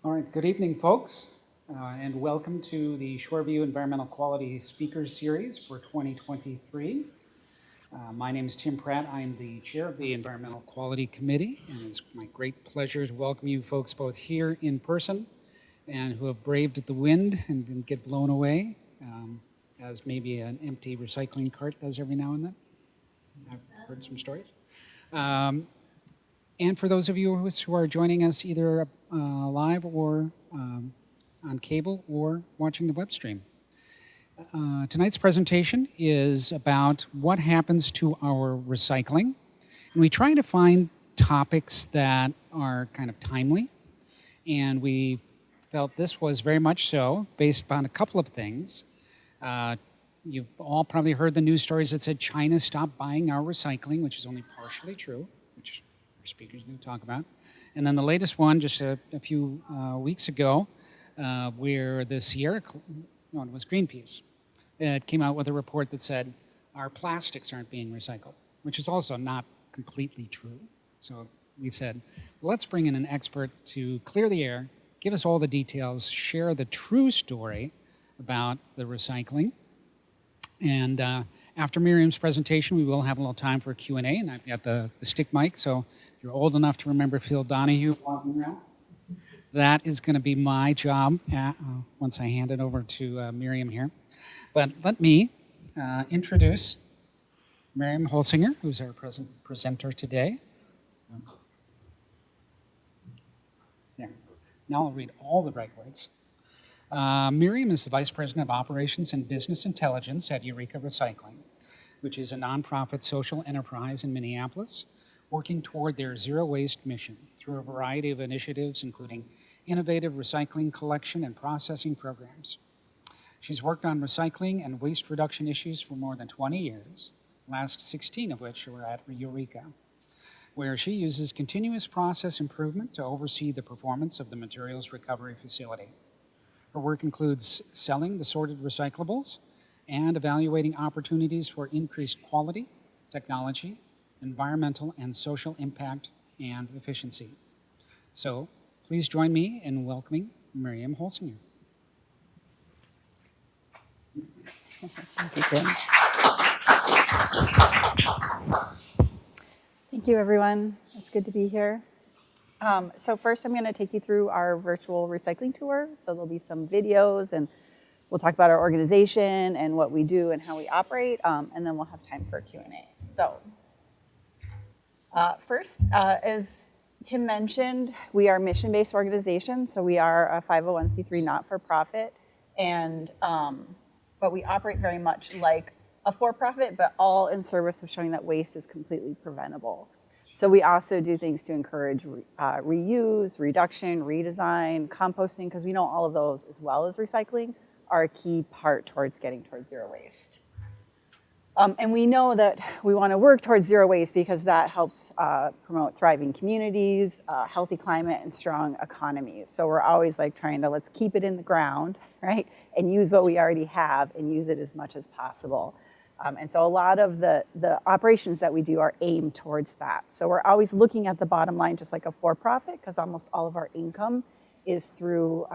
All right, good evening, folks, and welcome to the Shoreview Environmental Quality Speaker Series for 2023. My name is Tim Pratt. I am the chair of the Environmental Quality Committee, and it's my great pleasure to welcome you folks both here in person and who have braved the wind and didn't get blown away, as maybe an empty recycling cart does every now and then. I've heard some stories. And for those of you who are joining us either live or on cable or watching the web stream. Tonight's presentation is about what happens to our recycling. And we try to find topics that are kind of timely. And we felt this was very much so based on a couple of things. You've all probably heard the news stories that said China stopped buying our recycling, which is only partially true, which our speakers are going to talk about. And then the latest one, just a few weeks ago, where the Sierra, no, it was Greenpeace, it came out with a report that said our plastics aren't being recycled, which is also not completely true. So we said, let's bring in an expert to clear the air, give us all the details, share the true story about the recycling. And after Miriam's presentation, we will have a little time for a Q&A, and I've got the stick mic, so if you're old enough to remember Phil Donahue walking around, that is going to be my job once I hand it over to Miriam here. But let me introduce Miriam Holsinger, who's our presenter today. There. Now I'll read all the right words. Miriam is the Vice President of Operations and Business Intelligence at Eureka Recycling, which is a nonprofit social enterprise in Minneapolis working toward their zero waste mission through a variety of initiatives, including innovative recycling collection and processing programs. She's worked on recycling and waste reduction issues for more than 20 years, last 16 of which were at Eureka, where she uses continuous process improvement to oversee the performance of the materials recovery facility. Her work includes selling the sorted recyclables and evaluating opportunities for increased quality, technology, environmental and social impact, and efficiency. So please join me in welcoming Miriam Holsinger. Thank you, Tim. Thank you, everyone. It's good to be here. So first, I'm going to take you through our virtual recycling tour. So there'll be some videos, and we'll talk about our organization and what we do and how we operate, and then we'll have time for a Q&A. So first, as Tim mentioned, we are a mission-based organization. So we are a 501c3 not-for-profit, and but we operate very much like a for-profit, but all in service of showing that waste is completely preventable. So we also do things to encourage reuse, reduction, redesign, composting, because we know all of those, as well as recycling, are a key part towards getting towards zero waste. And we know that we want to work towards zero waste because that helps promote thriving communities, healthy climate, and strong economies. So we're always like trying to, let's keep it in the ground, right? And use what we already have and use it as much as possible. And so a lot of the operations that we do are aimed towards that. So we're always looking at the bottom line just like a for-profit, because almost all of our income is through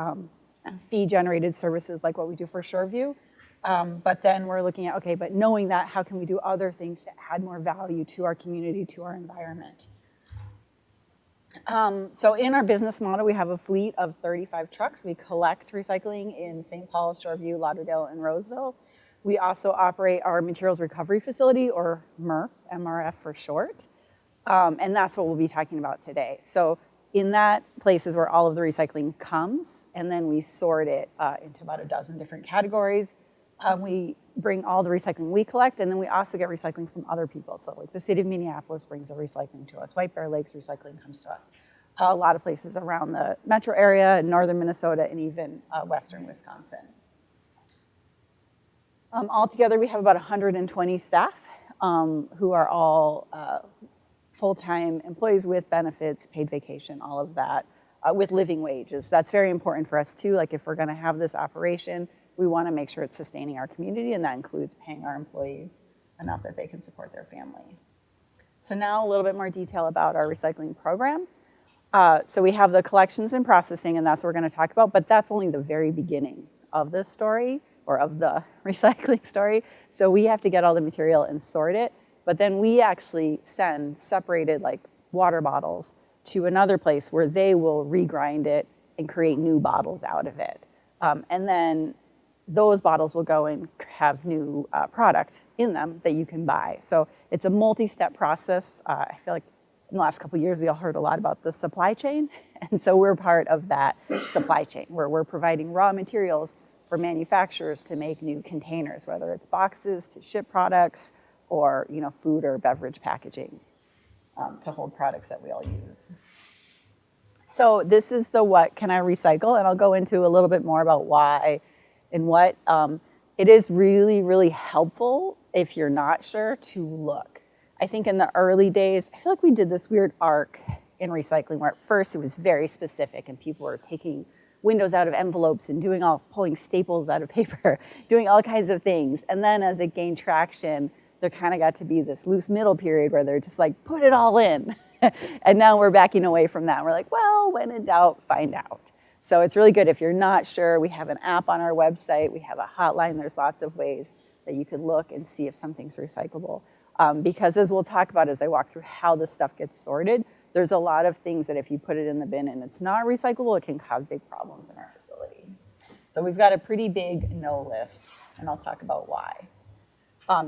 fee-generated services like what we do for Shoreview. But then we're looking at, okay, but knowing that, how can we do other things to add more value to our community, to our environment? So in our business model, we have a fleet of 35 trucks. We collect recycling in St. Paul, Shoreview, Lauderdale, and Roseville. We also operate our materials recovery facility, or MRF for short. And that's what we'll be talking about today. So in that place is where all of the recycling comes, and then we sort it into about a dozen different categories. We bring all the recycling we collect, and then we also get recycling from other people. So like the city of Minneapolis brings the recycling to us. White Bear Lakes recycling comes to us. A lot of places around the metro area, northern Minnesota, and even western Wisconsin. Altogether, we have about 120 staff who are all full-time employees with benefits, paid vacation, all of that, with living wages. That's very important for us too. Like if we're gonna have this operation, we wanna make sure it's sustaining our community, and that includes paying our employees enough that they can support their family. So now a little bit more detail about our recycling program. So we have the collections and processing, and that's what we're going to talk about, but that's only the very beginning of this story, or of the recycling story. So we have to get all the material and sort it, but then we actually send separated like water bottles to another place where they will regrind it and create new bottles out of it. And then those bottles will go and have new product in them that you can buy. So it's a multi-step process. I feel like in the last couple of years, we all heard a lot about the supply chain. And so we're part of that supply chain where we're providing raw materials for manufacturers to make new containers, whether it's boxes to ship products or food or beverage packaging to hold products that we all use. So this is the what can I recycle? And I'll go into a little bit more about why and what. It is really, really helpful if you're not sure to look. I think in the early days, I feel like we did this weird arc in recycling where at first it was very specific and people were taking windows out of envelopes and pulling staples out of paper, doing all kinds of things. And then as it gained traction, there kind of got to be this loose middle period where they're just like, put it all in. And now we're backing away from that. We're like, well, when in doubt, find out. So it's really good if you're not sure. We have an app on our website. We have a hotline. There's lots of ways that you can look and see if something's recyclable. Because as we'll talk about as I walk through how this stuff gets sorted, there's a lot of things that if you put it in the bin and it's not recyclable, it can cause big problems in our facility. So we've got a pretty big no list, and I'll talk about why.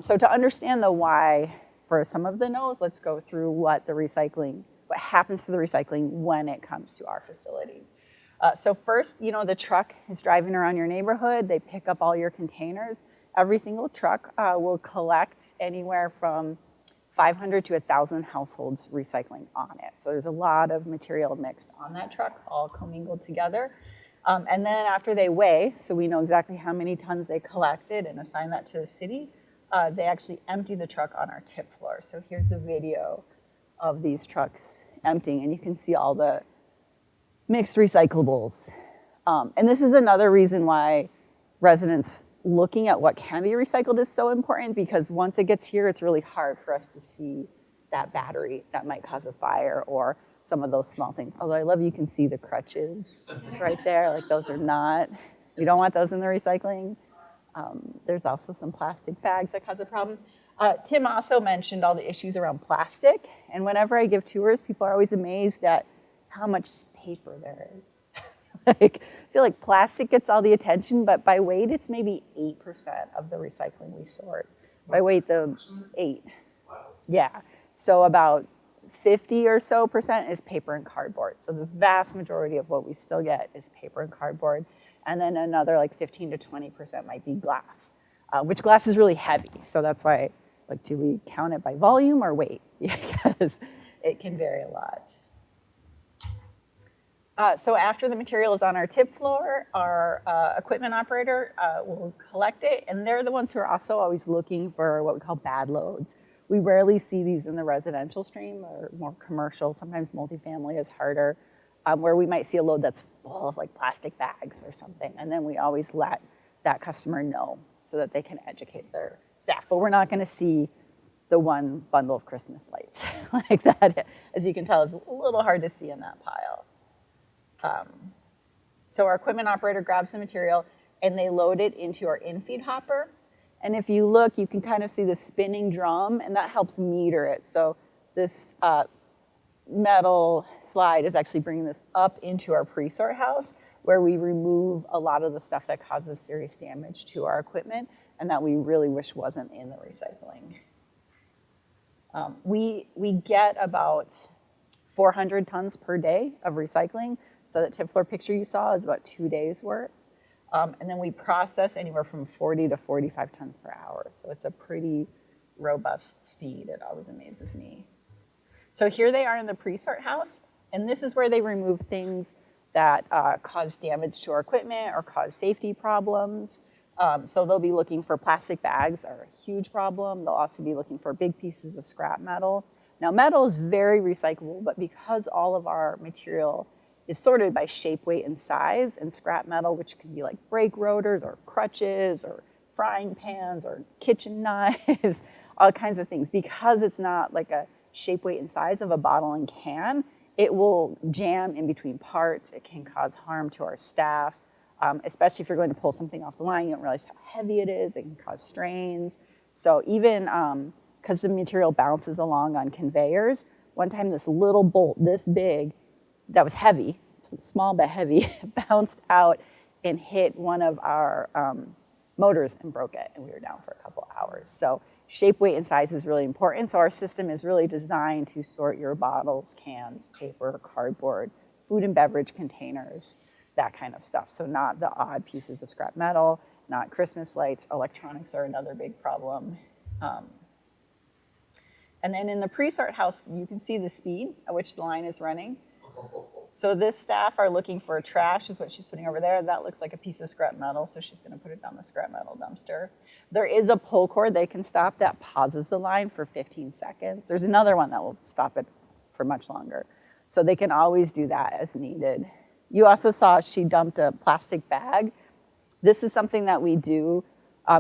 So to understand the why for some of the no's, let's go through what happens to the recycling when it comes to our facility. So first, the truck is driving around your neighborhood. They pick up all your containers. Every single truck will collect anywhere from 500 to 1,000 households recycling on it. So there's a lot of material mixed on that truck, all commingled together. And then after they weigh, so we know exactly how many tons they collected and assign that to the city, they actually empty the truck on our tip floor. So here's a video of these trucks emptying, and you can see all the mixed recyclables. And this is another reason why residents looking at what can be recycled is so important, because once it gets here, it's really hard for us to see that battery that might cause a fire or some of those small things. Although I love you can see the crutches right there, like those are not, you don't want those in the recycling. There's also some plastic bags that cause a problem. Tim also mentioned all the issues around plastic, and whenever I give tours, people are always amazed at how much paper there is. I feel like plastic gets all the attention, but by weight, it's maybe 8% of the recycling we sort. By weight, the 8. Yeah. So about 50 or so percent is paper and cardboard. So the vast majority of what we still get is paper and cardboard. And then another like 15 to 20% might be glass, which glass is really heavy. So that's why, do we count it by volume or weight? Because it can vary a lot. So after the material is on our tip floor, our equipment operator will collect it, and they're the ones who are also always looking for what we call bad loads. We rarely see these in the residential stream or more commercial. Sometimes multifamily is harder, where we might see a load that's full of plastic bags or something, and then we always let that customer know so that they can educate their staff. But we're not going to see the one bundle of Christmas lights like that. As you can tell, it's a little hard to see in that pile. So our equipment operator grabs the material and they load it into our in-feed hopper. And if you look, you can kind of see the spinning drum, and that helps meter it. So this metal slide is actually bringing this up into our pre-sort house, where we remove a lot of the stuff that causes serious damage to our equipment and that we really wish wasn't in the recycling. We get about 400 tons per day of recycling. So that tip floor picture you saw is about 2 days worth. And then we process anywhere from 40 to 45 tons per hour. So it's a pretty robust speed. It always amazes me. So here they are in the pre-sort house. And this is where they remove things that cause damage to our equipment or cause safety problems. So they'll be looking for plastic bags, are a huge problem. They'll also be looking for big pieces of scrap metal. Now, metal is very recyclable, but because all of our material is sorted by shape, weight, and size, and scrap metal, which can be like brake rotors or crutches or frying pans or kitchen knives, all kinds of things, because it's not like a shape, weight, and size of a bottle and can, it will jam in between parts. It can cause harm to our staff, especially if you're going to pull something off the line. You don't realize how heavy it is. It can cause strains. So even because the material bounces along on conveyors, one time this little bolt this big that was heavy, small but heavy, bounced out and hit one of our motors and broke it, and we were down for a couple hours. So shape, weight, and size is really important. So our system is really designed to sort your bottles, cans, paper, cardboard, food and beverage containers, that kind of stuff. So not the odd pieces of scrap metal, not Christmas lights. Electronics are another big problem. And then in the pre-sort house, you can see the speed at which the line is running. So this staff are looking for trash, is what she's putting over there. That looks like a piece of scrap metal, so she's gonna put it down the scrap metal dumpster. There is a pull cord they can stop that pauses the line for 15 seconds. There's another one that will stop it for much longer. So they can always do that as needed. You also saw she dumped a plastic bag. This is something that we do,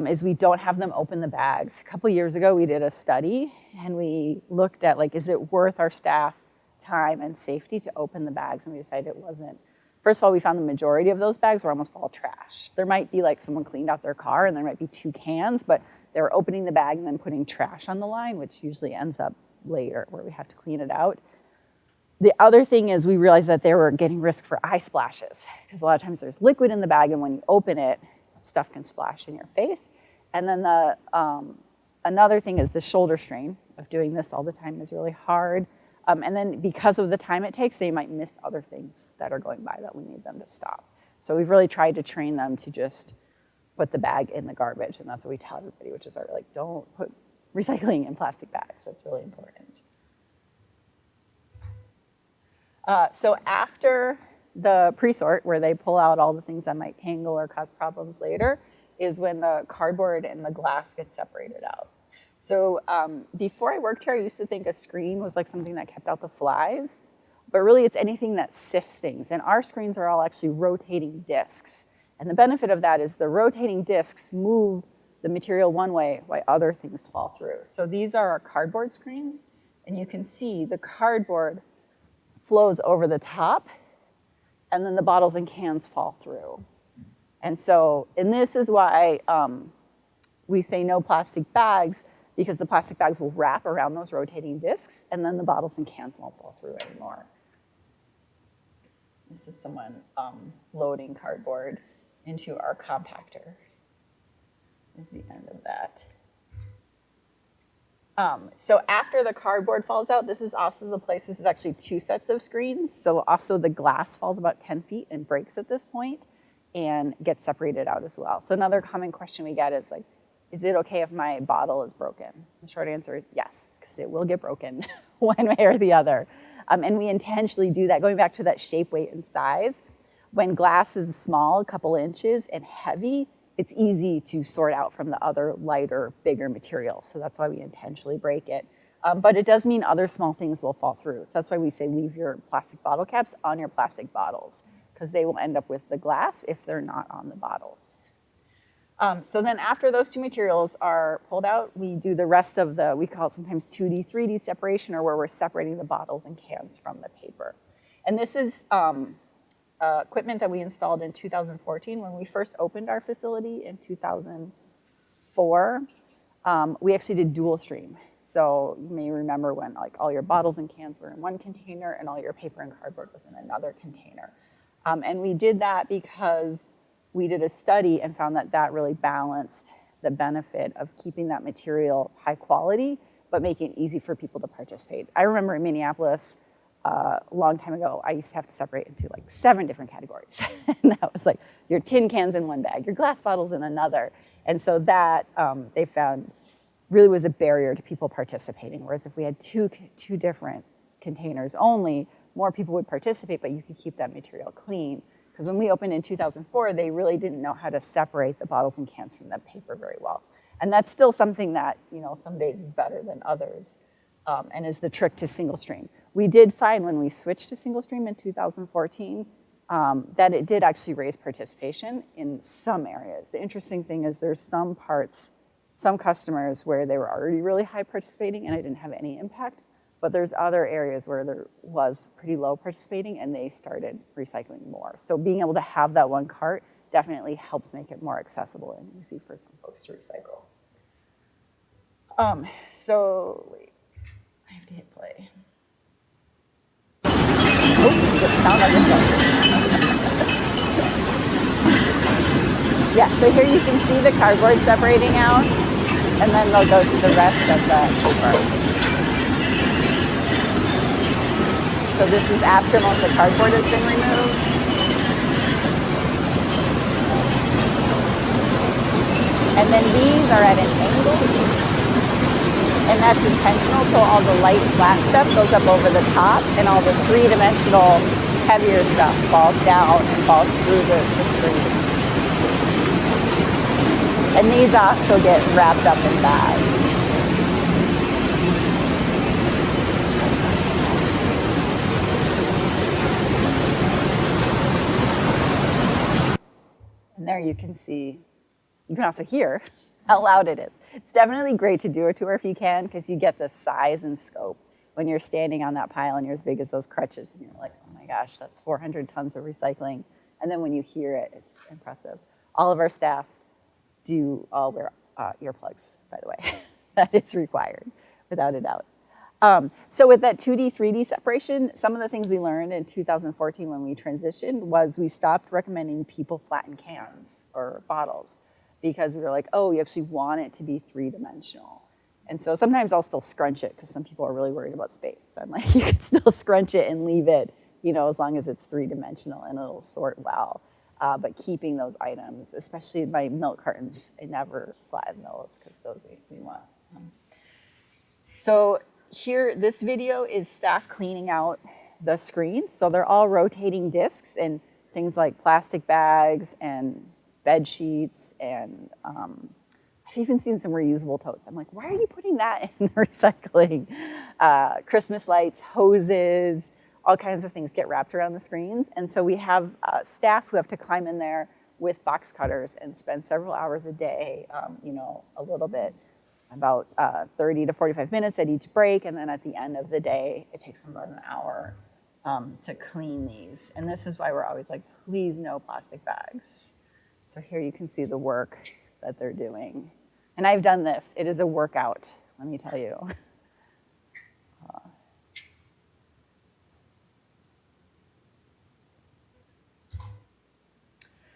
is we don't have them open the bags. A couple years ago, we did a study, and we looked at, like, is it worth our staff time and safety to open the bags, and we decided it wasn't. First of all, we found the majority of those bags were almost all trash. There might be like someone cleaned out their car and there might be 2 cans, but they were opening the bag and then putting trash on the line, which usually ends up later where we have to clean it out. The other thing is we realized that they were getting risk for eye splashes, because a lot of times there's liquid in the bag, and when you open it, stuff can splash in your face. And then the another thing is the shoulder strain of doing this all the time is really hard. And then because of the time it takes, they might miss other things that are going by that we need them to stop. So we've really tried to train them to just put the bag in the garbage, and that's what we tell everybody, which is our, like, don't put recycling in plastic bags. That's really important. So after the pre-sort, where they pull out all the things that might tangle or cause problems later, is when the cardboard and the glass get separated out. So before I worked here, I used to think a screen was like something that kept out the flies, but really it's anything that sifts things. And our screens are all actually rotating discs. And the benefit of that is the rotating discs move the material one way while other things fall through. So these are our cardboard screens, and you can see the cardboard flows over the top, and then the bottles and cans fall through. And so, and this is why we say no plastic bags, because the plastic bags will wrap around those rotating discs, and then the bottles and cans won't fall through anymore. This is someone loading cardboard into our compactor. This is the end of that. So after the cardboard falls out, this is also the place, this is actually 2 sets of screens. So also the glass falls about 10 feet and breaks at this point and gets separated out as well. So another common question we get is like, is it okay if my bottle is broken? The short answer is yes, because it will get broken one way or the other. And we intentionally do that, going back to that shape, weight, and size. When glass is small, a couple inches, and heavy, it's easy to sort out from the other lighter, bigger materials. So that's why we intentionally break it. But it does mean other small things will fall through. So that's why we say leave your plastic bottle caps on your plastic bottles, because they will end up with the glass if they're not on the bottles. So then after those 2 materials are pulled out, we do the rest of the, we call it sometimes 2D, 3D separation, or where we're separating the bottles and cans from the paper. And this is equipment that we installed in 2014 when we first opened our facility in 2004. We actually did dual stream. So you may remember when like all your bottles and cans were in one container and all your paper and cardboard was in another container. And we did that because we did a study and found that that really balanced the benefit of keeping that material high quality, but making it easy for people to participate. I remember in Minneapolis, a long time ago, I used to have to separate into like 7 different categories. And that was like your tin cans in one bag, your glass bottles in another. And so that they found really was a barrier to people participating. Whereas if we had two different containers only, more people would participate, but you could keep that material clean. Because when we opened in 2004, they really didn't know how to separate the bottles and cans from the paper very well. And that's still something that, you know, some days is better than others, and is the trick to single stream. We did find when we switched to single stream in 2014, that it did actually raise participation in some areas. The interesting thing is there's some parts, some customers where they were already really high participating and it didn't have any impact. But there's other areas where there was pretty low participating and they started recycling more. So being able to have that one cart definitely helps make it more accessible and easy for some folks to recycle. So wait, I have to hit play. Oh, good sound on this one. Yeah, so here you can see the cardboard separating out, and then they'll go to the rest of the paper. So this is after most of the cardboard has been removed. And then these are at an angle, and that's intentional, so all the light flat stuff goes up over the top, and all the three-dimensional heavier stuff falls down and falls through the screens. And these also get wrapped up in bags. And there you can see, you can also hear how loud it is. It's definitely great to do a tour if you can, because you get the size and scope when you're standing on that pile and you're as big as those crutches and you're like, oh my gosh, that's 400 tons of recycling. And then when you hear it, it's impressive. All of our staff do all wear earplugs, by the way. That is required, without a doubt. So with that 2D, 3D separation, some of the things we learned in 2014 when we transitioned was we stopped recommending people flatten cans or bottles because we were like, oh, you actually want it to be three-dimensional. And so sometimes I'll still scrunch it because some people are really worried about space. I'm like, you could still scrunch it and leave it, you know, as long as it's three-dimensional and it'll sort well. But keeping those items, especially my milk cartons, I never flatten those because those we want. So here, this video is staff cleaning out the screens. So they're all rotating discs and things like plastic bags and bed sheets and I've even seen some reusable totes. I'm like, why are you putting that in recycling? Christmas lights, hoses, all kinds of things get wrapped around the screens. And so we have staff who have to climb in there with box cutters and spend several hours a day, you know, a little bit, about 30 to 45 minutes at each break. And then at the end of the day, it takes them about an hour to clean these. And this is why we're always like, please no plastic bags. So here you can see the work that they're doing. And I've done this. It is a workout, let me tell you.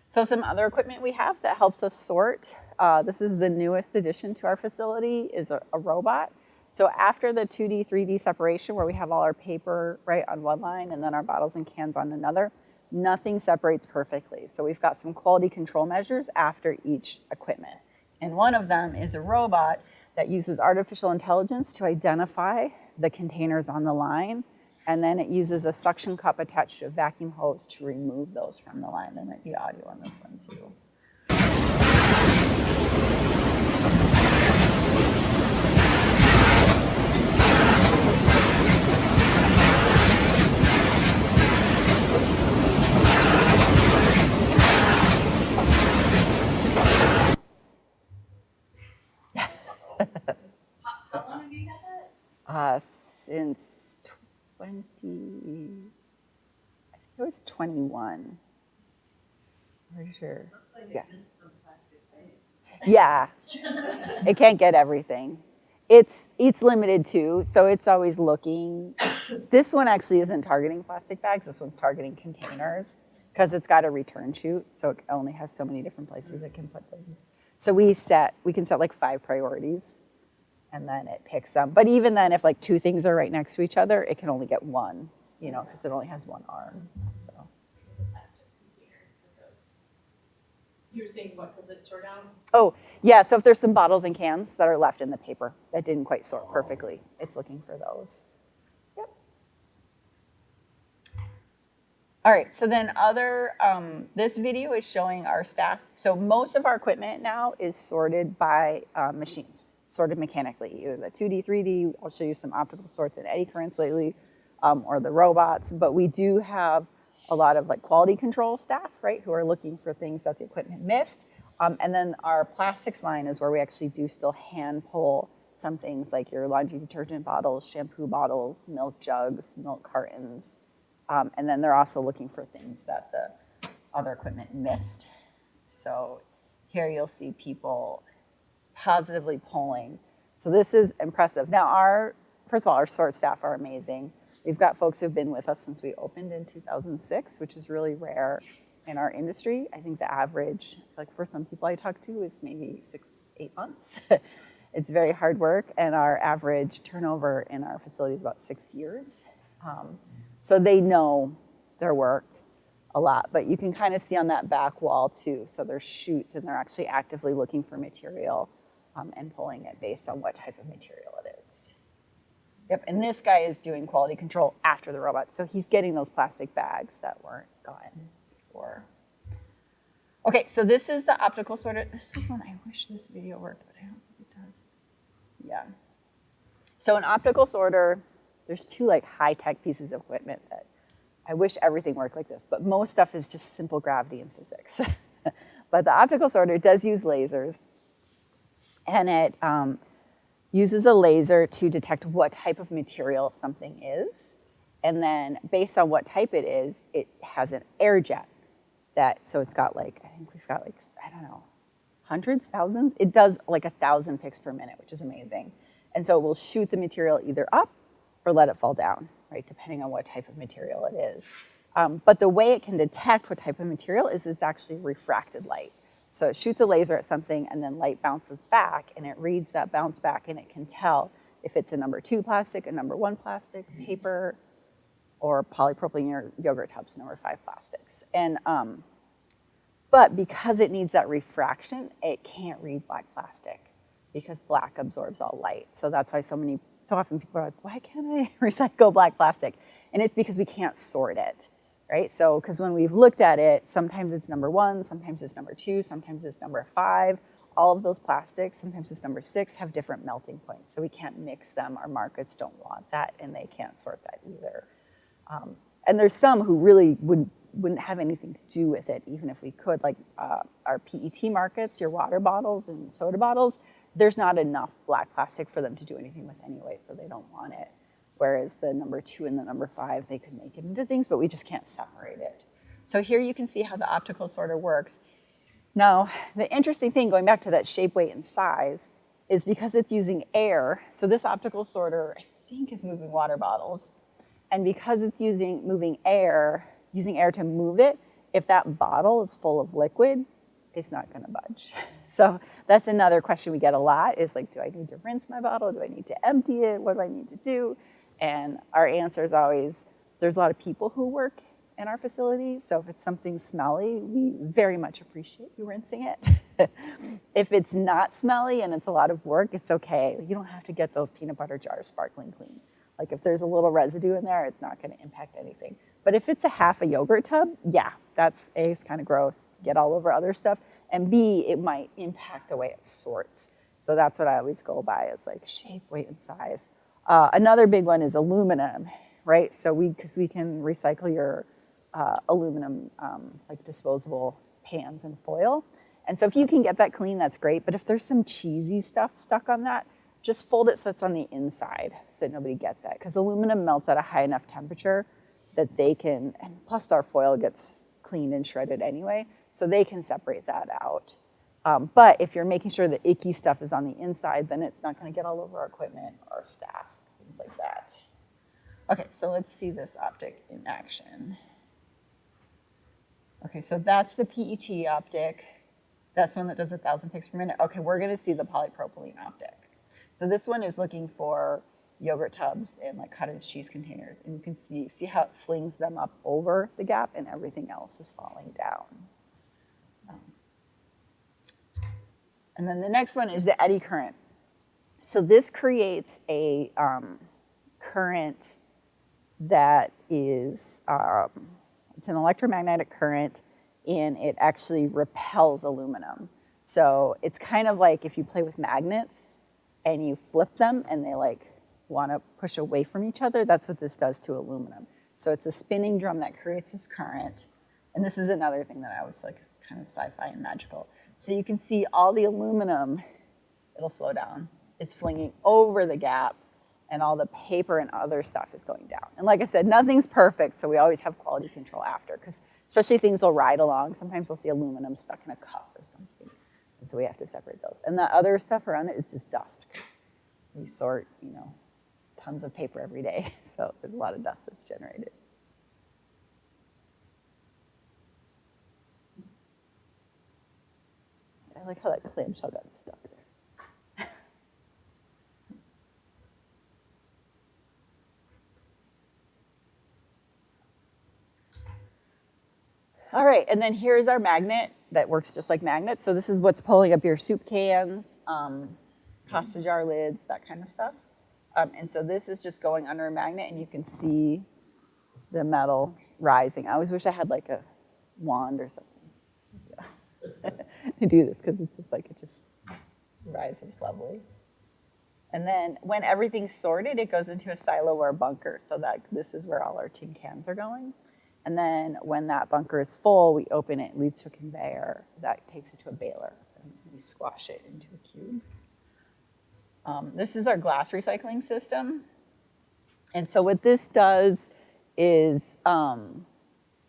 So some other equipment we have that helps us sort. This is the newest addition to our facility, is a robot. So after the 2D, 3D separation where we have all our paper right on one line and then our bottles and cans on another, nothing separates perfectly. So we've got some quality control measures after each equipment. And one of them is a robot that uses artificial intelligence to identify the containers on the line. And then it uses a suction cup attached to a vacuum hose to remove those from the line. There might be audio on this one too. How long have you had that? Since 20, I think it was 21. Pretty sure. Looks like Yeah. it missed some plastic bags. Yeah, it can't get everything. It's limited too, so it's always looking. This one actually isn't targeting plastic bags. This one's targeting containers because it's got a return chute, so it only has so many different places it can put things. So we can set like 5 priorities, and then it picks them. But even then, if like 2 things are right next to each other, it can only get one, you know, because it only has 1 arm. So. The plastic container. You were saying what, does it sort out? Oh, yeah, so if there's some bottles and cans that are left in the paper that didn't quite sort perfectly, it's looking for those. Yep. All right, so then this video is showing our staff. So most of our equipment now is sorted by machines, sorted mechanically, either the 2D, 3D, I'll show you some optical sorts and eddy currents lately, or the robots, but we do have a lot of like quality control staff, right, who are looking for things that the equipment missed. And then our plastics line is where we actually do still hand pull some things like your laundry detergent bottles, shampoo bottles, milk jugs, milk cartons. And then they're also looking for things that the other equipment missed. So here you'll see people positively polling. So this is impressive. Now first of all, our sort staff are amazing. We've got folks who've been with us since we opened in 2006, which is really rare in our industry. I think the average, like for some people I talk to, is maybe 6-8 months. It's very hard work, and our average turnover in our facility is about 6 years. So they know their work a lot, but you can kind of see on that back wall too. So there's chutes, and they're actually actively looking for material and pulling it based on what type of material it is. Yep, and this guy is doing quality control after the robot. So he's getting those plastic bags that weren't gone before. Okay, so this is the optical sorter. This is one, I wish this video worked, but I don't think it does. Yeah. So an optical sorter, there's two like high-tech pieces of equipment that I wish everything worked like this, but most stuff is just simple gravity and physics. But the optical sorter does use lasers, and it uses a laser to detect what type of material something is. And then based on what type it is, it has an air jet so it's got like, I think we've got like, I don't know, hundreds, thousands. It does like 1,000 picks per minute, which is amazing. And so it will shoot the material either up or let it fall down, right, depending on what type of material it is. But the way it can detect what type of material is it's actually refracted light. So it shoots a laser at something, and then light bounces back, and it reads that bounce back, and it can tell if it's a number 2 plastic, a number 1 plastic, paper, or polypropylene or yogurt tubs, number 5 plastics. And but because it needs that refraction, it can't read black plastic because black absorbs all light. So that's why so often people are like, why can't I recycle black plastic? And it's because we can't sort it. Right, so because when we've looked at it, sometimes it's number 1, sometimes it's number 2, sometimes it's number 5. All of those plastics, sometimes it's number 6, have different melting points. So we can't mix them. Our markets don't want that, and they can't sort that either. And there's some who really wouldn't have anything to do with it, even if we could, like our PET markets, your water bottles and soda bottles, there's not enough black plastic for them to do anything with anyway, so they don't want it. Whereas the number 2 and the number 5, they could make it into things, but we just can't separate it. So here you can see how the optical sorter works. Now, the interesting thing, going back to that shape, weight, and size, is because it's using air. So this optical sorter, I think, is moving water bottles. And because it's using air to move it, if that bottle is full of liquid, it's not gonna budge. So that's another question we get a lot is like, do I need to rinse my bottle? Do I need to empty it? What do I need to do? And our answer is always, there's a lot of people who work in our facility, so if it's something smelly, we very much appreciate you rinsing it. If it's not smelly and it's a lot of work, it's okay. You don't have to get those peanut butter jars sparkling clean. Like if there's a little residue in there, it's not gonna impact anything. But if it's a half a yogurt tub, yeah, that's A, it's kind of gross, get all over other stuff, and B, it might impact the way it sorts. So that's what I always go by is like shape, weight, and size. Another big one is aluminum, right? So because we can recycle your aluminum, like disposable pans and foil. And so if you can get that clean, that's great. But if there's some cheesy stuff stuck on that, just fold it so it's on the inside so that nobody gets it. Because aluminum melts at a high enough temperature that they can, and plus our foil gets cleaned and shredded anyway, so they can separate that out. But if you're making sure the icky stuff is on the inside, then it's not gonna get all over our equipment or our staff, things like that. Okay, so let's see this optic in action. Okay, so that's the PET optic. That's the one that does 1,000 picks per minute. Okay, we're gonna see the polypropylene optic. So this one is looking for yogurt tubs and like cottage cheese containers. And you can see how it flings them up over the gap and everything else is falling down. And then the next one is the eddy current. So this creates a current that is, it's an electromagnetic current and it actually repels aluminum. So it's kind of like if you play with magnets and you flip them and they like want to push away from each other, that's what this does to aluminum. So it's a spinning drum that creates this current. And this is another thing that I always feel like is kind of sci-fi and magical. So you can see all the aluminum, it'll slow down. is flinging over the gap, and all the paper and other stuff is going down. And like I said, nothing's perfect, so we always have quality control after, because especially things will ride along. Sometimes we'll see aluminum stuck in a cup or something, and so we have to separate those. And the other stuff around it is just dust, because we sort, tons of paper every day, so there's a lot of dust that's generated. I like how that clamshell got stuck there. All right, and then here's our magnet that works just like magnets. So this is what's pulling up your soup cans, pasta jar lids, that kind of stuff. And so this is just going under a magnet, and you can see the metal rising. I always wish I had like a wand or something to do this, because it's just like it just rises lovely. And then when everything's sorted, it goes into a silo or a bunker, so that this is where all our tin cans are going. And then when that bunker is full, we open it, leads to a conveyor that takes it to a baler, and we squash it into a cube. This is our glass recycling system. And so what this does is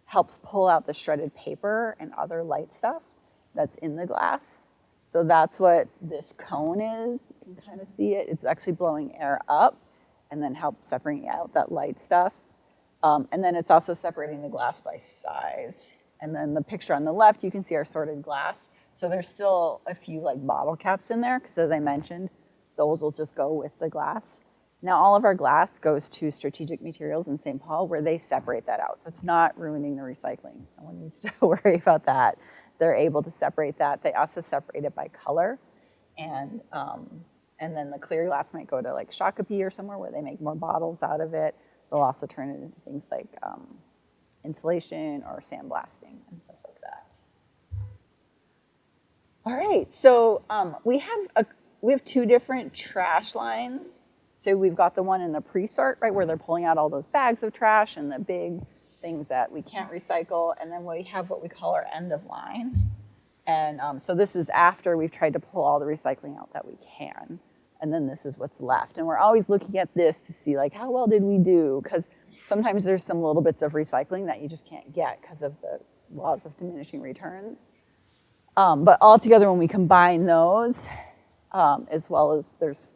helps pull out the shredded paper and other light stuff that's in the glass. So that's what this cone is. You can kind of see it. It's actually blowing air up and then help separating out that light stuff. And then it's also separating the glass by size. And then the picture on the left, you can see our sorted glass. So there's still a few like bottle caps in there, because as I mentioned, those will just go with the glass. Now all of our glass goes to Strategic Materials in St. Paul, where they separate that out. So it's not ruining the recycling. No one needs to worry about that. They're able to separate that. They also separate it by color. And then the clear glass might go to like Shakopee or somewhere where they make more bottles out of it. They'll also turn it into things like insulation or sandblasting and stuff like that. All right, so we have two different trash lines. So we've got the one in the pre-sort, right, where they're pulling out all those bags of trash and the big things that we can't recycle. And then we have what we call our end of line. And so this is after we've tried to pull all the recycling out that we can. And then this is what's left. And we're always looking at this to see like, how well did we do? Because sometimes there's some little bits of recycling that you just can't get because of the laws of diminishing returns. But altogether, when we combine those, as well as there's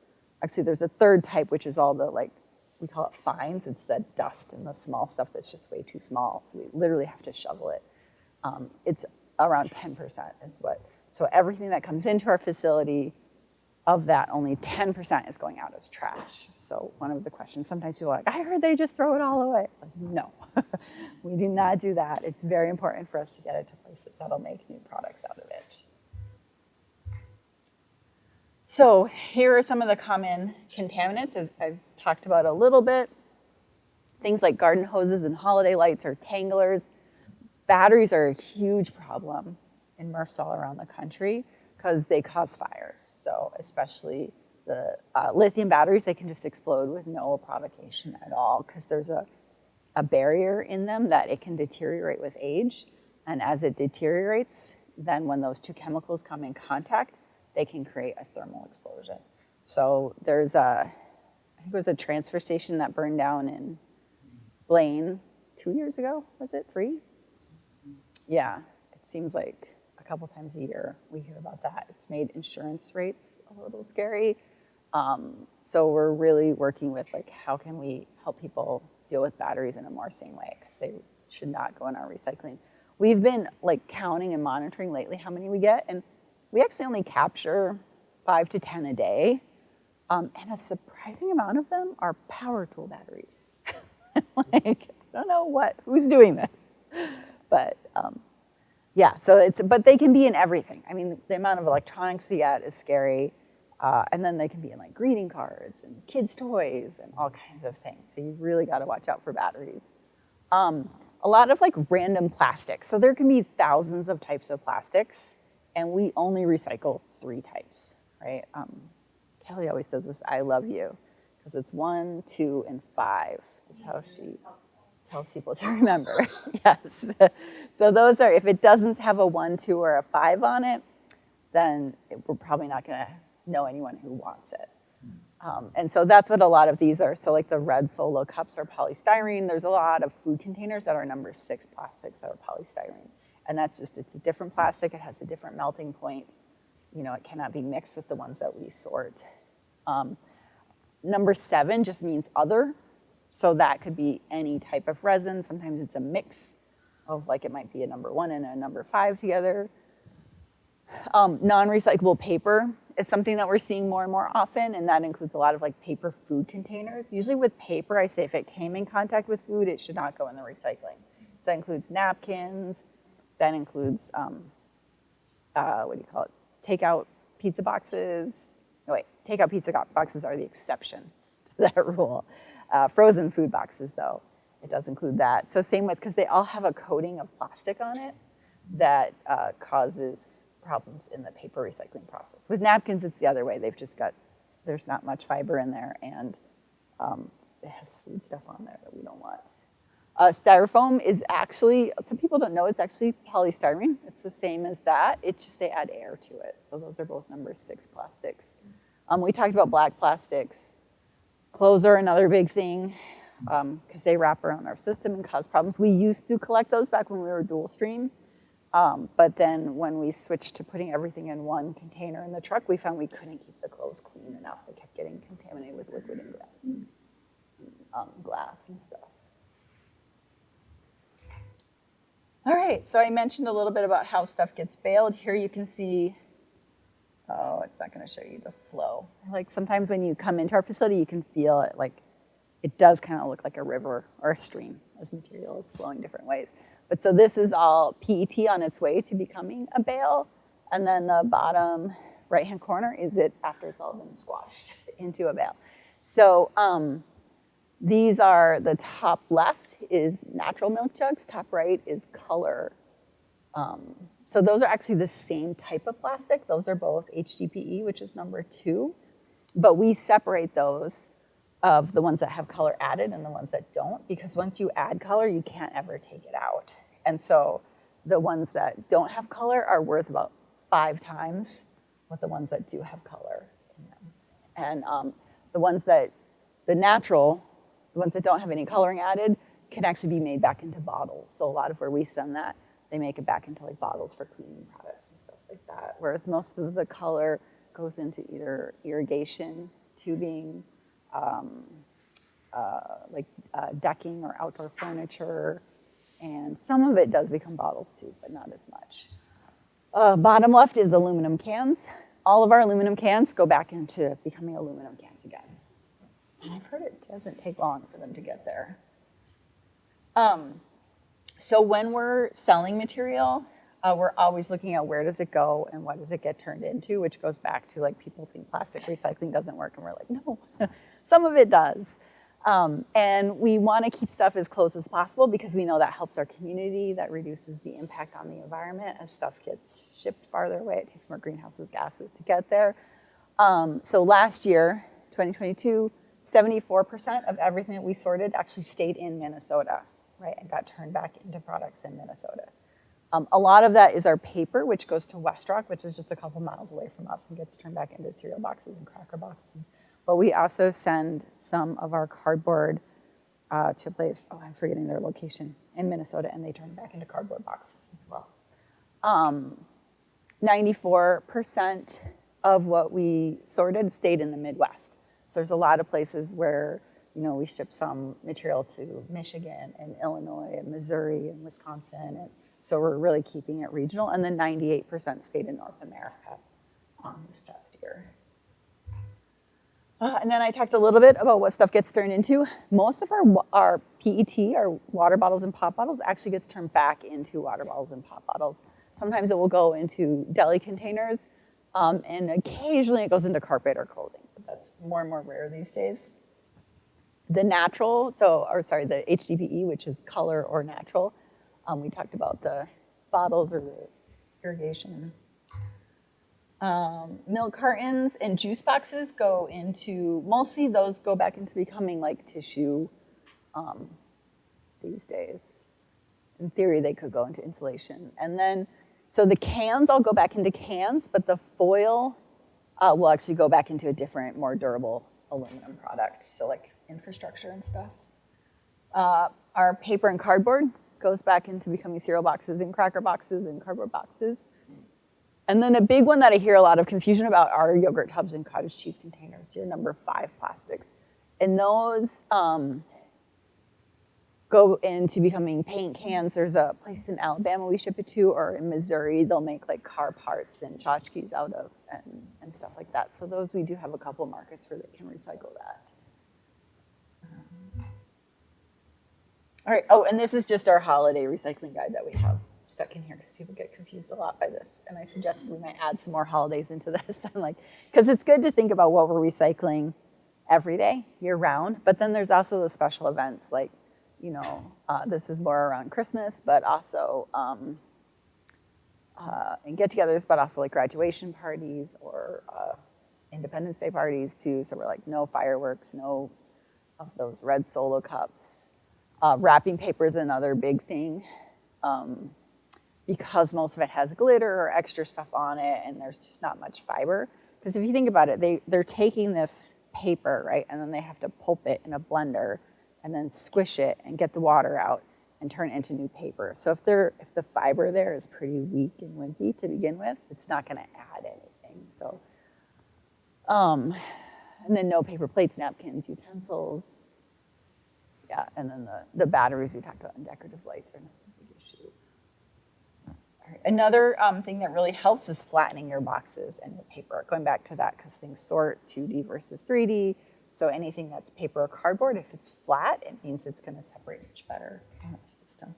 a third type, which is all the like, we call it fines. It's the dust and the small stuff that's just way too small. So we literally have to shovel it. It's around 10% is what. So everything that comes into our facility, of that, only 10% is going out as trash. So one of the questions, sometimes people are like, I heard they just throw it all away. It's like, no, we do not do that. It's very important for us to get it to places that'll make new products out of it. So here are some of the common contaminants I've talked about a little bit. Things like garden hoses and holiday lights or tanglers. Batteries are a huge problem in MRFs all around the country because they cause fires. So especially the lithium batteries, they can just explode with no provocation at all because there's a barrier in them that it can deteriorate with age. And as it deteriorates, then when those two chemicals come in contact, they can create a thermal explosion. So there's I think it was a transfer station that burned down in Blaine 2 years ago, was it 3? Yeah, it seems like a couple times a year we hear about that. It's made insurance rates a little scary. So we're really working with like, how can we help people deal with batteries in a more sane way, because they should not go in our recycling. We've been like counting and monitoring lately how many we get, and we actually only capture 5 to 10 a day. And a surprising amount of them are power tool batteries. Like, I don't know who's doing this, but yeah, but they can be in everything. I mean, the amount of electronics we get is scary. And then they can be in like greeting cards and kids' toys and all kinds of things. So you really gotta watch out for batteries. A lot of like random plastics. So there can be thousands of types of plastics, and we only recycle 3 types, right? Kelly always does this, I love you, because it's 1, 2, and 5 is how she tells people to remember. Yes. So those are, if it doesn't have a 1, 2, or a 5 on it, then we're probably not gonna know anyone who wants it. And so that's what a lot of these are. So like the red Solo cups are polystyrene. There's a lot of food containers that are number 6 plastics that are polystyrene. And that's just, it's a different plastic. It has a different melting point. You know, it cannot be mixed with the ones that we sort. Number 7 just means other. So that could be any type of resin. Sometimes it's a mix of, like, it might be a number 1 and a number 5 together. Non-recyclable paper is something that we're seeing more and more often, and that includes a lot of like paper food containers. Usually with paper, I say if it came in contact with food, it should not go in the recycling. So that includes napkins, that includes, what do you call it? Takeout pizza boxes. No, wait, takeout pizza boxes are the exception to that rule. Frozen food boxes, though, it does include that. So same with, because they all have a coating of plastic on it that causes problems in the paper recycling process. With napkins, it's the other way. They've just got, there's not much fiber in there, and it has food stuff on there that we don't want. Styrofoam is actually, some people don't know, it's actually polystyrene. It's the same as that. It's just they add air to it. So those are both number 6 plastics. We talked about black plastics. Clothes are another big thing because they wrap around our system and cause problems. We used to collect those back when we were dual stream. But then when we switched to putting everything in one container in the truck, we found we couldn't keep the clothes clean enough. They kept getting contaminated with liquid and glass and stuff. All right, so I mentioned a little bit about how stuff gets baled. Here you can see, oh, it's not gonna show you the flow. Like sometimes when you come into our facility, you can feel it, like it does kind of look like a river or a stream as material is flowing different ways. But so this is all PET on its way to becoming a bale. And then the bottom right-hand corner is it after it's all been squashed into a bale. So these are, the top left is natural milk jugs, top right is color. So those are actually the same type of plastic. Those are both HDPE, which is number 2. But we separate those of the ones that have color added and the ones that don't, because once you add color, you can't ever take it out. And so the ones that don't have color are worth about 5 times what the ones that do have color in them. And the ones that, the natural, the ones that don't have any coloring added can actually be made back into bottles. So a lot of where we send that, they make it back into like bottles for cleaning products and stuff like that. Whereas most of the color goes into either irrigation, tubing, decking or outdoor furniture, and some of it does become bottles too, but not as much. Bottom left is aluminum cans. All of our aluminum cans go back into becoming aluminum cans again. And I've heard it doesn't take long for them to get there. So when we're selling material, we're always looking at where does it go and what does it get turned into, which goes back to like people think plastic recycling doesn't work, and we're like, no, some of it does. And we want to keep stuff as close as possible because we know that helps our community, that reduces the impact on the environment as stuff gets shipped farther away. It takes more greenhouse gases to get there. So last year, 2022, 74% of everything that we sorted actually stayed in Minnesota, right, and got turned back into products in Minnesota. A lot of that is our paper, which goes to West Rock, which is just a couple miles away from us and gets turned back into cereal boxes and cracker boxes. But we also send some of our cardboard to a place, oh, I'm forgetting their location, in Minnesota, and they turn it back into cardboard boxes as well. 94% of what we sorted stayed in the Midwest. So there's a lot of places where, you know, we ship some material to Michigan and Illinois and Missouri and Wisconsin, and so we're really keeping it regional. And then 98% stayed in North America this past year. And then I talked a little bit about what stuff gets turned into. Most of our PET, our water bottles and pop bottles, actually gets turned back into water bottles and pop bottles. Sometimes it will go into deli containers, and occasionally it goes into carpet or clothing, but that's more and more rare these days. The natural, the HDPE, which is color or natural, we talked about the bottles or the irrigation. Milk cartons and juice boxes go into, mostly those go back into becoming like tissue these days. In theory, they could go into insulation. And then, so the cans all go back into cans, but the foil will actually go back into a different, more durable aluminum product, so like infrastructure and stuff. Our paper and cardboard goes back into becoming cereal boxes and cracker boxes and cardboard boxes. And then a big one that I hear a lot of confusion about are yogurt tubs and cottage cheese containers, your number 5 plastics. And those go into becoming paint cans. There's a place in Alabama we ship it to, or in Missouri, they'll make like car parts and tchotchkes out of and stuff like that. So those, we do have a couple markets where they can recycle that. All right, oh, and this is just our holiday recycling guide that we have stuck in here because people get confused a lot by this. And I suggested we might add some more holidays into this. I'm like, because it's good to think about what we're recycling every day, year round. But then there's also the special events like, you know, this is more around Christmas, but also and get-togethers, but also like graduation parties or Independence Day parties too. So we're like, no fireworks, no of those red Solo cups. Wrapping paper is another big thing because most of it has glitter or extra stuff on it, and there's just not much fiber. Because if you think about it, they're taking this paper, right, and then they have to pulp it in a blender and then squish it and get the water out and turn it into new paper. So if the fiber there is pretty weak and wimpy to begin with, it's not going to add anything. So, and then no paper plates, napkins, utensils. Yeah, and then the batteries we talked about and decorative lights are not a big issue. All right. Another thing that really helps is flattening your boxes and your paper. Going back to that, because things sort 2D versus 3D. So anything that's paper or cardboard, if it's flat, it means it's going to separate much better in our system.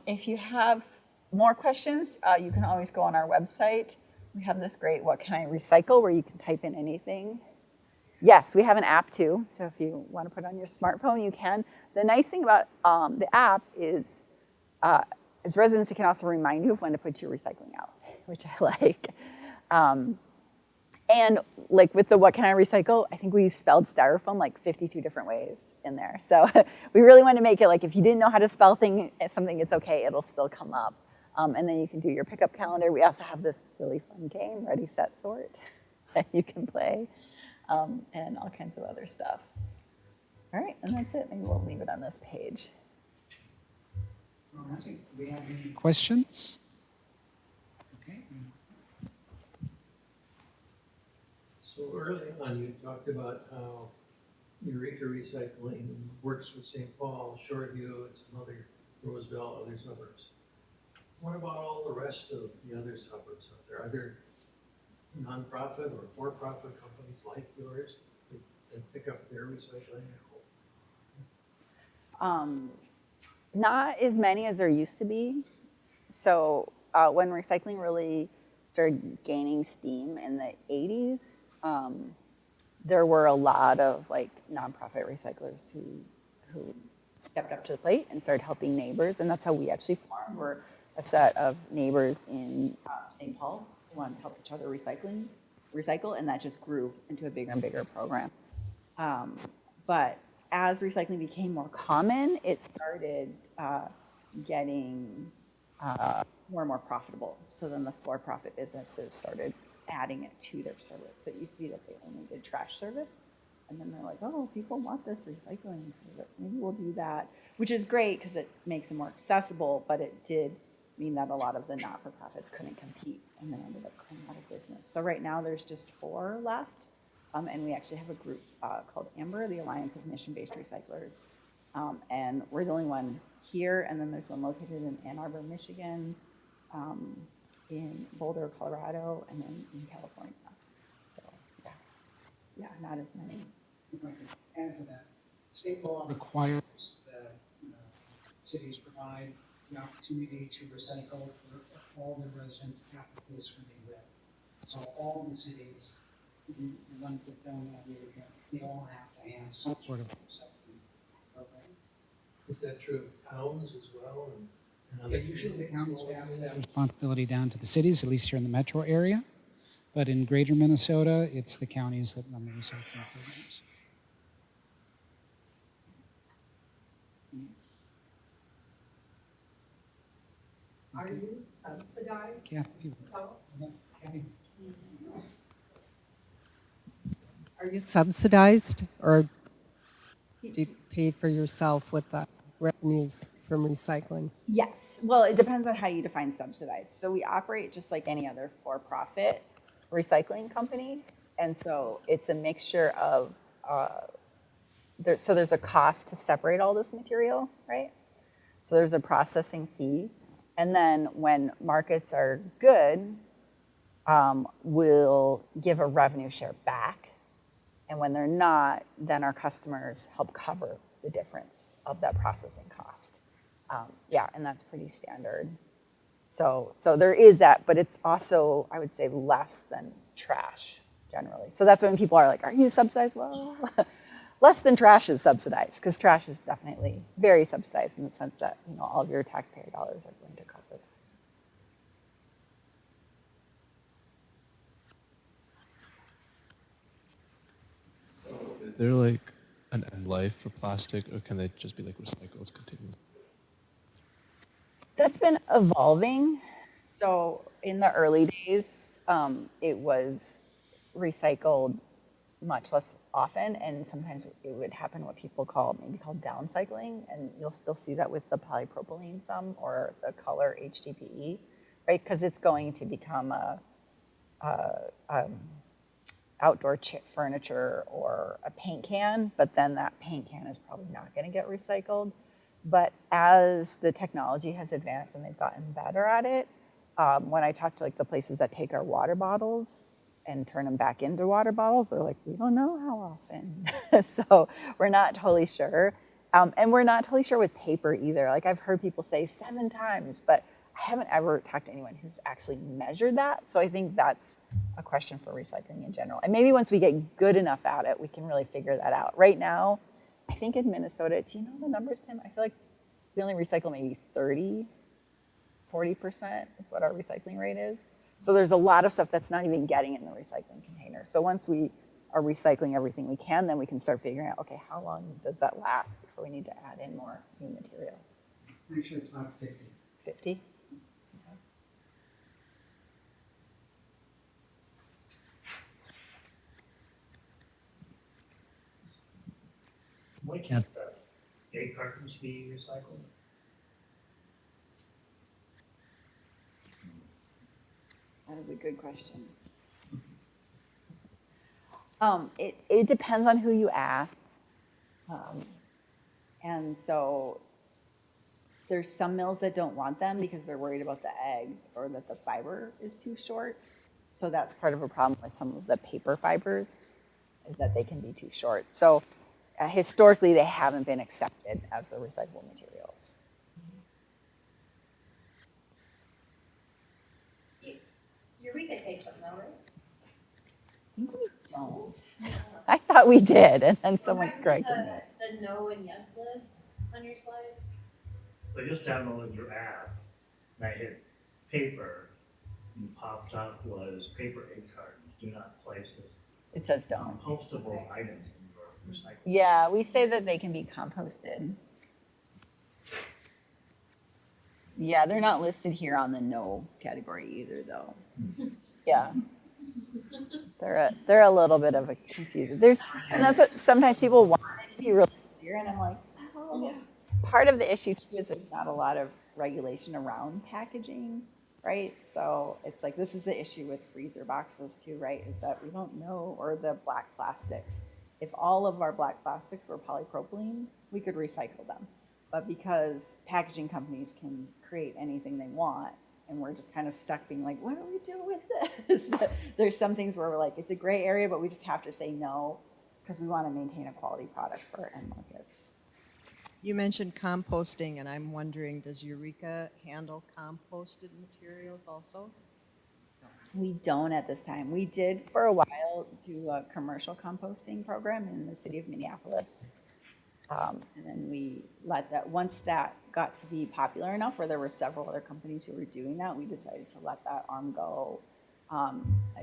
If you have more questions, you can always go on our website. We have this great "What Can I Recycle?" where you can type in anything. Yes, we have an app too, so if you want to put it on your smartphone, you can. The nice thing about the app is, as residents, it can also remind you of when to put your recycling out, which I like. And like with the "What Can I Recycle?", I think we spelled styrofoam like 52 different ways in there. So we really want to make it like if you didn't know how to spell something, it's okay, it'll still come up. And then you can do your pickup calendar. We also have this really fun game, Ready, Set, Sort, that you can play. And all kinds of other stuff. All right, and that's it. Maybe we'll leave it on this page. All right. Do we have any questions? Okay. So early on, you talked about how Eureka Recycling works with St. Paul, Shoreview, and some other, Roseville, other suburbs. What about all the rest of the other suburbs out there? Are there nonprofit or for-profit companies like yours that pick up their recycling? Not as many as there used to be. So when recycling really started gaining steam in the 80s, there were a lot of like nonprofit recyclers who stepped up to the plate and started helping neighbors, and that's how we actually formed. We're a set of neighbors in St. Paul who wanted to help each other recycle, and that just grew into a bigger and bigger program. But as recycling became more common, it started getting more and more profitable. So then the for-profit businesses started adding it to their service. So you see that they only did trash service, and then they're like, oh, people want this recycling service. Maybe we'll do that, which is great because it makes it more accessible, but it did mean that a lot of the not-for-profits couldn't compete and then ended up going out of business. So right now there's just 4 left, and we actually have a group called AMBER, the Alliance of Mission-Based Recyclers, and we're the only one here, and then there's one located in Ann Arbor, Michigan, in Boulder, Colorado, and then in California. So yeah, not as many. If I could add to that, state law requires that cities provide the opportunity to recycle for all the residents at the place where they live. So all the cities, the ones that don't have Eureka, they all have to have some sort of recycling program. Is that true of towns as well? And Yeah, usually the counties pass that responsibility down to the cities, at least here in the metro area. But in greater Minnesota, it's the counties that run the recycling programs. Are you subsidized? Kathy, Oh, Kathy. Are you subsidized, or do you pay for yourself with the revenues from recycling? Yes. Well, it depends on how you define subsidized. So we operate just like any other for-profit recycling company. And so it's a mixture of, so there's a cost to separate all this material, right? So there's a processing fee. And then when markets are good, we'll give a revenue share back. And when they're not, then our customers help cover the difference of that processing cost. Yeah, and that's pretty standard. So there is that, but it's also, I would say, less than trash generally. So that's when people are like, are you subsidized? Well, less than trash is subsidized, because trash is definitely very subsidized in the sense that, you know, all of your taxpayer dollars are going to cover that. So is there like an end life for plastic, or can they just be like recycled continuously? That's been evolving. So in the early days, it was recycled much less often, and sometimes it would happen what people call downcycling, and you'll still see that with the polypropylene some, or the color HDPE, right? Because it's going to become a outdoor furniture or a paint can, but then that paint can is probably not going to get recycled. But as the technology has advanced and they've gotten better at it, when I talk to like the places that take our water bottles and turn them back into water bottles, they're like, we don't know how often. So we're not totally sure. And we're not totally sure with paper either. Like I've heard people say 7 times, but I haven't ever talked to anyone who's actually measured that. So I think that's a question for recycling in general. And maybe once we get good enough at it, we can really figure that out. Right now, I think in Minnesota, do you know the numbers, Tim? I feel like we only recycle maybe 40% is what our recycling rate is. So there's a lot of stuff that's not even getting in the recycling container. So once we are recycling everything we can, then we can start figuring out, okay, how long does that last before we need to add in more new material? Actually, it's about 50. 50? Why can't the egg cartons be recycled? That is a good question. It depends on who you ask. And so there's some mills that don't want them because they're worried about the eggs or that the fiber is too short. So that's part of a problem with some of the paper fibers, is that they can be too short. So historically, they haven't been accepted as the recyclable materials. Eureka takes them though, right? I think we don't. I thought we did, and then someone Correct corrected me. the no and yes list on your slides. So I just downloaded your app, and I hit paper, and popped up was paper egg cartons. Do not place this It says don't. compostable items in your recycling. Yeah, we say that they can be composted. Yeah, they're not listed here on the no category either, though. Yeah. They're a little bit of a confusion. And that's what sometimes people want it to be really clear, and I'm like, oh. Part of the issue too is there's not a lot of regulation around packaging, right? So it's like, this is the issue with freezer boxes too, right? Is that we don't know, or the black plastics. If all of our black plastics were polypropylene, we could recycle them. But because packaging companies can create anything they want, and we're just kind of stuck being like, what do we do with this? There's some things where we're like, it's a gray area, but we just have to say no, because we want to maintain a quality product for our end markets. You mentioned composting, and I'm wondering, does Eureka handle composted materials also? We don't at this time. We did for a while do a commercial composting program in the city of Minneapolis. And then we let that, once that got to be popular enough where there were several other companies who were doing that, we decided to let that arm go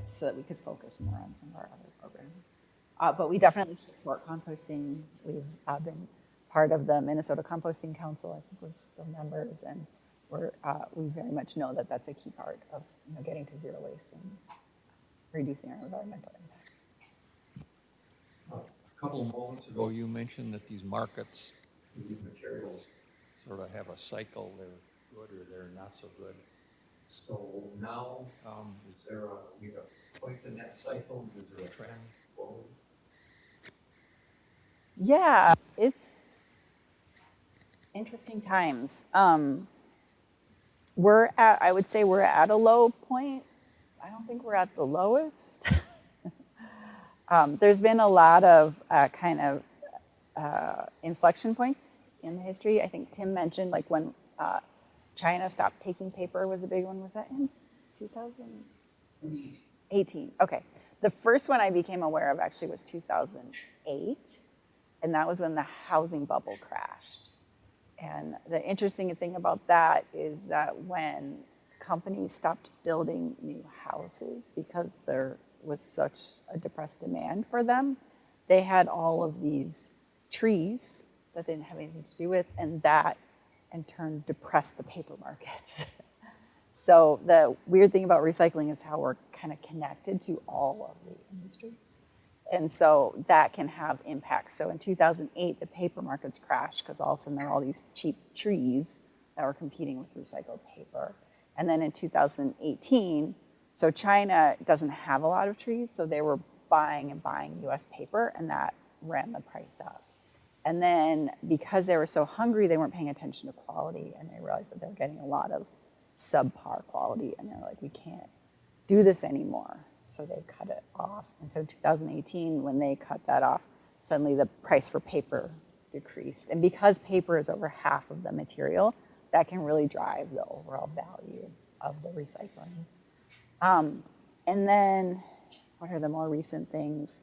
so that we could focus more on some of our other programs. But we definitely support composting. We've been part of the Minnesota Composting Council. I think we're still members, and we very much know that that's a key part of getting to zero waste and reducing our environmental impact. A couple of moments ago, you mentioned that these markets, these materials, sort of have a cycle. They're good or they're not so good. So now, is there a point in that cycle? Is there a trend forward? Yeah, it's interesting times. I would say we're at a low point. I don't think we're at the lowest. There's been a lot of inflection points in the history. I think Tim mentioned like when China stopped taking paper was a big one. Was that in 2018? Okay. The first one I became aware of actually was 2008, and that was when the housing bubble crashed. And the interesting thing about that is that when companies stopped building new houses because there was such a depressed demand for them, they had all of these trees that they didn't have anything to do with, and that in turn depressed the paper markets. So the weird thing about recycling is how we're kind of connected to all of the industries. And so that can have impacts. So in 2008, the paper markets crashed because all of a sudden there were all these cheap trees that were competing with recycled paper. And then in 2018, so China doesn't have a lot of trees, so they were buying US paper, and that ran the price up. And then because they were so hungry, they weren't paying attention to quality, and they realized that they were getting a lot of subpar quality, and they're like, we can't do this anymore. So they cut it off. And so in 2018, when they cut that off, suddenly the price for paper decreased. And because paper is over half of the material, that can really drive the overall value of the recycling. And then, what are the more recent things?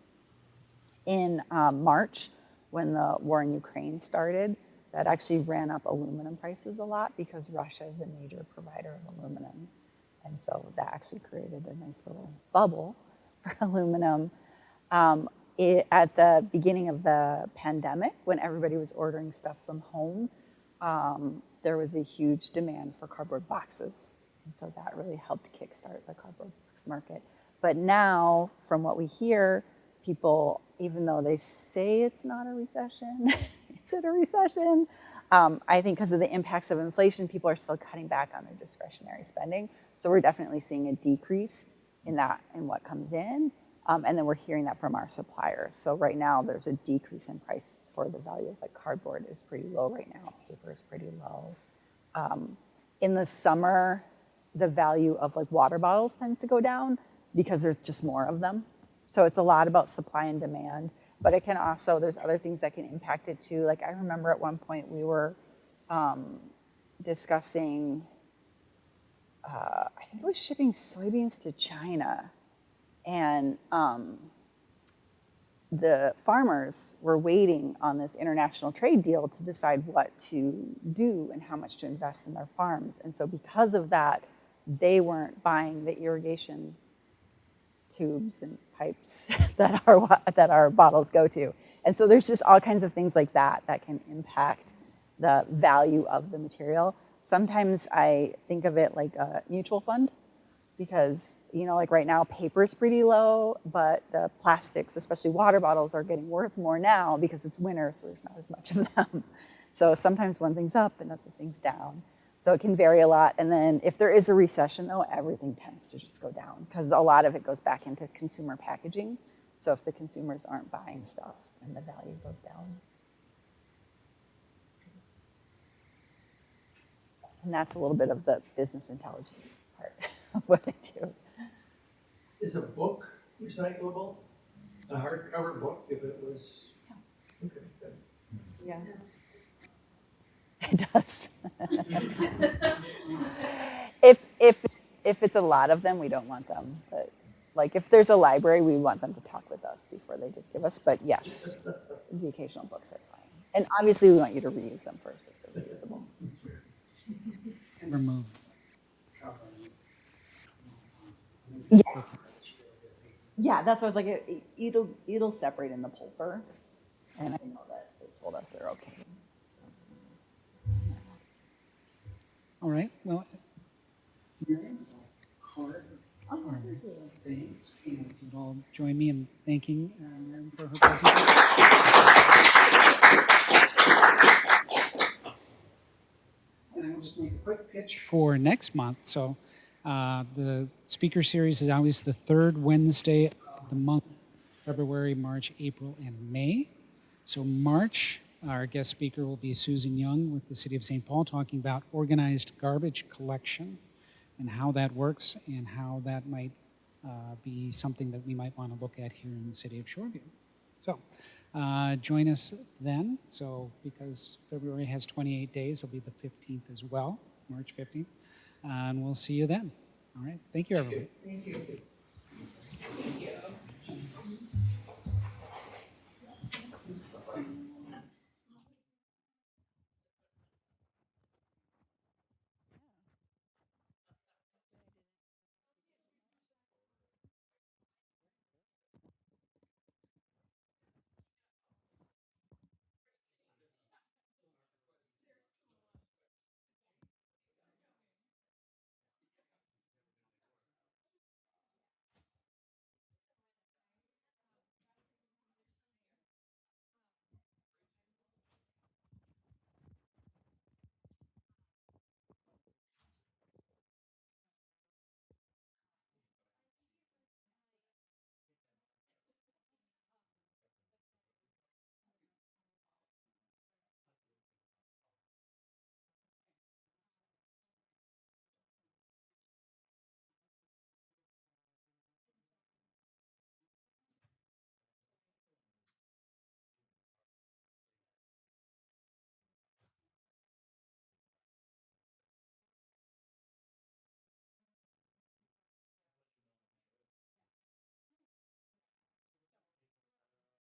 In March, when the war in Ukraine started, that actually ran up aluminum prices a lot because Russia is a major provider of aluminum. And so that actually created a nice little bubble for aluminum. At the beginning of the pandemic, when everybody was ordering stuff from home, there was a huge demand for cardboard boxes. And so that really helped kickstart the cardboard box market. But now, from what we hear, people, even though they say it's not a recession, is it a recession? I think because of the impacts of inflation, people are still cutting back on their discretionary spending. So we're definitely seeing a decrease in that, in what comes in. And then we're hearing that from our suppliers. So right now there's a decrease in price for the value of like cardboard is pretty low right now. Paper is pretty low. In the summer, the value of like water bottles tends to go down because there's just more of them. So it's a lot about supply and demand, but it can also, there's other things that can impact it too. Like I remember at one point we were discussing, I think it was shipping soybeans to China, and the farmers were waiting on this international trade deal to decide what to do and how much to invest in their farms. And so because of that, they weren't buying the irrigation tubes and pipes that our bottles go to. And so there's just all kinds of things like that that can impact the value of the material. Sometimes I think of it like a mutual fund because, you know, like right now paper is pretty low, but the plastics, especially water bottles, are getting worth more now because it's winter, so there's not as much of them. So sometimes one thing's up and other thing's down. So it can vary a lot. And then if there is a recession, though, everything tends to just go down because a lot of it goes back into consumer packaging. So if the consumers aren't buying stuff, then the value goes down. And that's a little bit of the business intelligence part of what I do. Is a book recyclable? A hardcover book, if it was? Yeah. Okay, good. Yeah. It does. If it's a lot of them, we don't want them. But like if there's a library, we want them to talk with us before they just give us. But yes, the occasional books are fine. And obviously, we want you to reuse them first if they're reusable. And remove. Yeah. Yeah, that's what I was like. It'll separate in the pulper, and I know that they told us they're okay. All right. Well, hard. Thanks. And if you'd all join me in thanking for her presentation. And I'll just make a quick pitch for next month. So the speaker series is always the third Wednesday of the month, February, March, April, and May. So March, our guest speaker will be Susan Young with the City of St. Paul, talking about organized garbage collection and how that works and how that might be something that we might want to look at here in the city of Shoreview. So join us then. So because February has 28 days, it'll be the 15th as well, March 15th. And we'll see you then. All right. Thank you, everybody. Thank you.